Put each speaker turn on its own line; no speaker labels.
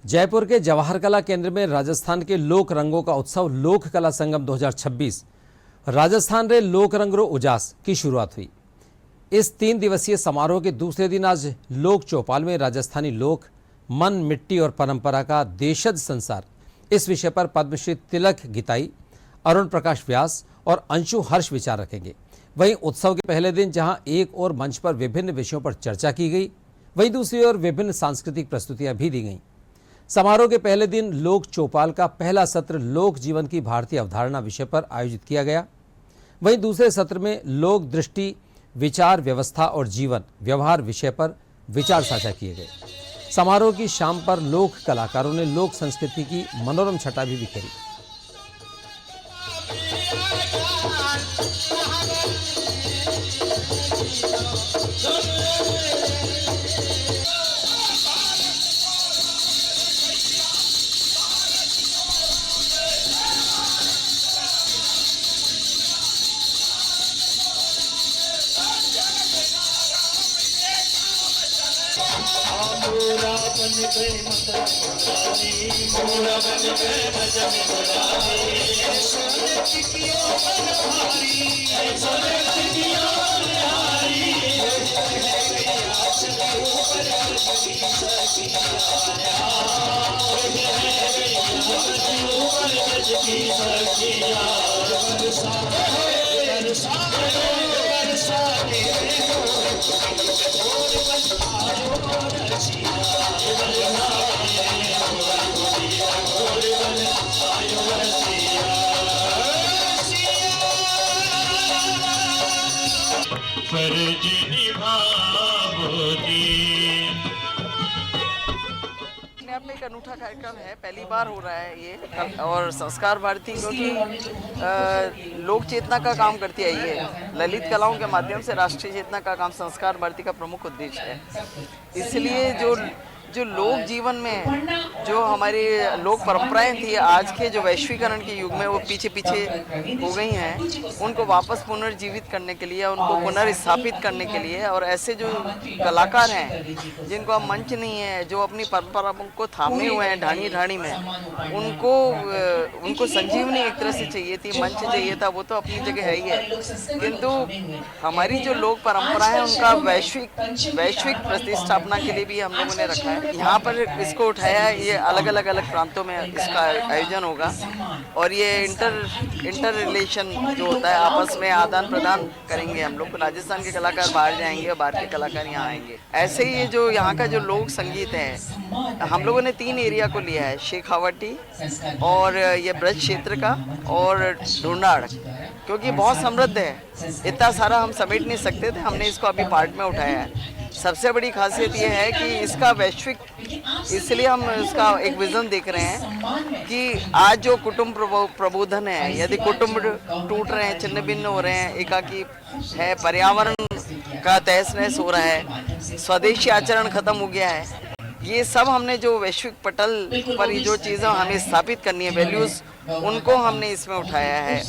जयपुर के जवाहर कला केंद्र में राजस्थान के लोक रंगों का उत्सव लोक कला संगम 2026 राजस्थान रे लोक रंगरो उजास की शुरुआत हुई। इस 3 दिवसीय समारोह के दूसरे दिन आज लोक चौपाल में राजस्थानी लोक मन, मिट्टी और परंपरा का देशज संसार इस विषय पर पद्मश्री तिलक गीताई, अरुण प्रकाश व्यास और अंशु हर्ष विचार रखेंगे। वहीं उत्सव के पहले दिन जहां एक और मंच पर विभिन्न विषयों पर चर्चा की गई, वहीं दूसरी ओर विभिन्न सांस्कृतिक प्रस्तुतियां भी दी गईं। समारोह के पहले दिन लोक चौपाल का पहला सत्र लोक जीवन की भारतीय अवधारणा विषय पर आयोजित किया गया। वहीं दूसरे सत्र में लोक दृष्टि, विचार व्यवस्था और जीवन व्यवहार विषय पर विचार साझा किए गए। समारोह की शाम पर लोक कलाकारों ने लोक संस्कृति की मनोरम छटा भी बिखेरी।
में एक अनूठा कार्यक्रम है, पहली बार हो रहा है ये। और संस्कार भारती क्योंकि लोक चेतना का काम करती है, ये ललित कलाओं के माध्यम से राष्ट्रीय चेतना का काम संस्कार भारती का प्रमुख उद्देश्य है। इसलिए जो लोक जीवन में जो हमारी लोक परंपराएं थी, आज के जो वैश्वीकरण के युग में वो पीछे हो गई हैं, उनको वापस पुनर्जीवित करने के लिए, उनको पुनर्स्थापित करने के लिए, और ऐसे जो कलाकार हैं जिनको अब मंच नहीं है, जो अपनी परंपरा को थामे हुए हैं ढाणी में, उनको संजीवनी एक तरह से चाहिए थी, मंच चाहिए था। वो तो अपनी जगह है ही है, किंतु हमारी जो लोक परंपरा है उनका वैश्विक प्रतिष्ठापना के लिए भी हम लोगों ने रखा है। यहाँ पर इसको उठाया है। ये अलग अलग प्रांतों में इसका आयोजन होगा और ये इंटर रिलेशन जो होता है, आपस में आदान प्रदान करेंगे। हम लोग राजस्थान के कलाकार बाहर जाएंगे और बाहर के कलाकार यहाँ आएंगे। ऐसे ही ये जो यहाँ का जो लोक संगीत है, हम लोगों ने 3 एरिया को लिया है, शेखावटी और ये ब्रज क्षेत्र का और ढूंढाड़, क्योंकि बहुत समृद्ध है। इतना सारा हम समेट नहीं सकते थे, हमने इसको अभी पार्ट में उठाया है। सबसे बड़ी खासियत ये है कि इसका वैश्विक, इसलिए हम इसका एक विजन देख रहे हैं कि आज जो कुटुंब प्रबोधन है, यदि कुटुंब टूट रहे हैं, छिन्न भिन्न हो रहे हैं, एकाकी है, पर्यावरण का तहस नहस हो रहा है, स्वदेशी आचरण खत्म हो गया है, ये सब हमने जो वैश्विक पटल पर ये जो चीज़ें हमें स्थापित करनी है, वैल्यूज़, उनको हमने इसमें उठाया है।